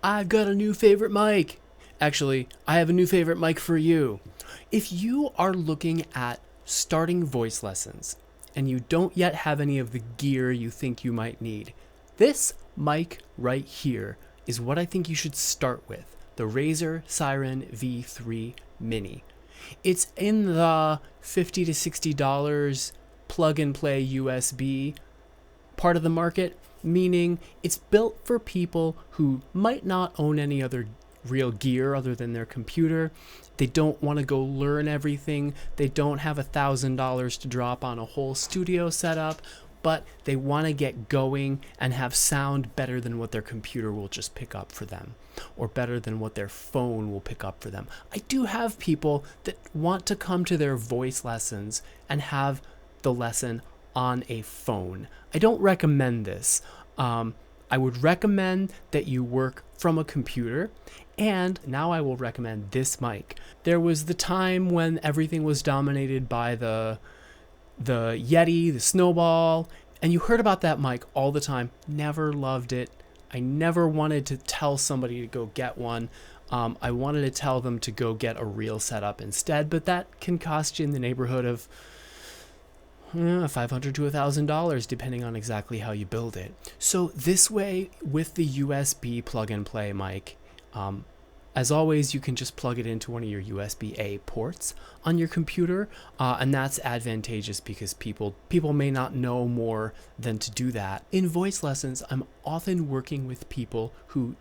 I've got a new favorite mic. Actually, I have a new favorite mic for you. If you are looking at starting voice lessons and you don't yet have any of the gear you think you might need, this mic right here is what I think you should start with, the Razer Seiren V3 Mini. It's in the $50 to $60 plug and play USB part of the market, meaning it's built for people who might not own any other real gear other than their computer. They don't want to go learn everything. They don't have $1,000 to drop on a whole studio setup, but they want to get going and have sound better than what their computer will just pick up for them, or better than what their phone will pick up for them. I do have people that want to come to their voice lessons and have the lesson on a phone. I don't recommend this. I would recommend that you work from a computer, and now I will recommend this mic. There was the time when everything was dominated by the Yeti, the Snowball, and you heard about that mic all the time. Never loved it. I never wanted to tell somebody to go get one. I wanted to tell them to go get a real setup instead, but that can cost you in the neighborhood of $500 to $1,000 depending on exactly how you build it. So this way, with the USB plug and play mic, as always, you can just plug it into one of your USB-A ports on your computer, and that's advantageous because people may not know more than to do that. In voice lessons, I'm often working with people who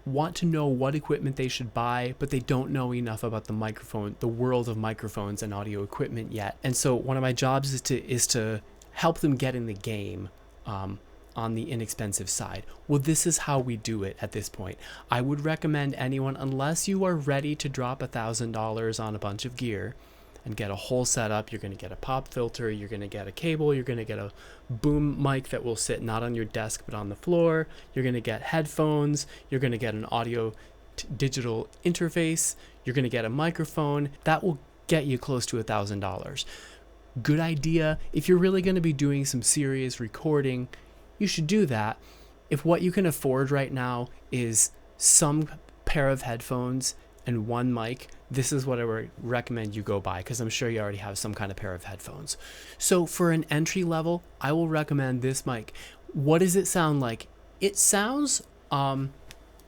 want to know what equipment they should buy, but they don't know enough about the world of microphones and audio equipment yet. And so one of my jobs is to help them get in the game on the inexpensive side. Well, this is how we do it at this point. I would recommend anyone, unless you are ready to drop $1,000 on a bunch of gear and get a whole setup, you're going to get a pop filter, you're going to get a cable, you're going to get a boom mic that will sit not on your desk but on the floor, you're going to get headphones, you're going to get an audio digital interface, you're going to get a microphone. That will get you close to $1,000. Good idea. If you're really going to be doing some serious recording, you should do that. If what you can afford right now is some pair of headphones and one mic, this is what I would recommend you go buy, because I'm sure you already have some kind of pair of headphones. So for an entry level, I will recommend this mic. What does it sound like? It sounds,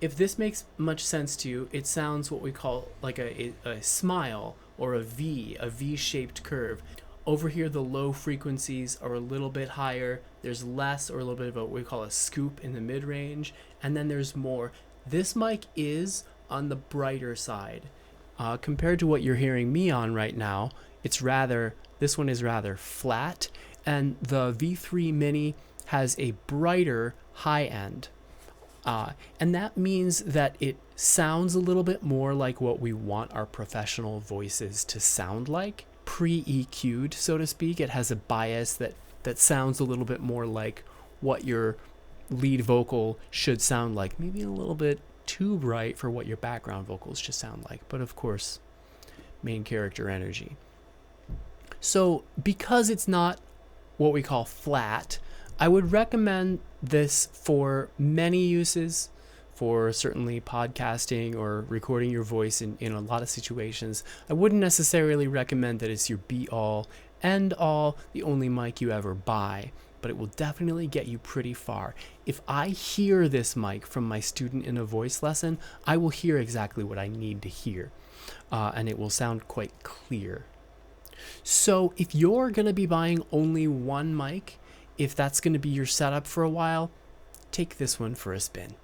if this makes much sense to you, it sounds what we call like a smile or a V-shaped curve. Over here, the low frequencies are a little bit higher. There's less, or a little bit of what we call a scoop in the mid-range, and then there's more. This mic is on the brighter side. Compared to what you're hearing me on right now, this one is rather flat, and the V3 Mini has a brighter high end. And that means that it sounds a little bit more like what we want our professional voices to sound like. Pre-EQ'd, so to speak. It has a bias that sounds a little bit more like what your lead vocal should sound like. Maybe a little bit too bright for what your background vocals should sound like, but of course, main character energy. So because it's not what we call flat, I would recommend this for many uses, for certainly podcasting or recording your voice in a lot of situations. I wouldn't necessarily recommend that it's your be-all, end-all, the only mic you ever buy, but it will definitely get you pretty far. If I hear this mic from my student in a voice lesson, I will hear exactly what I need to hear, and it will sound quite clear. So if you're going to be buying only one mic, if that's going to be your setup for a while, take this one for a spin.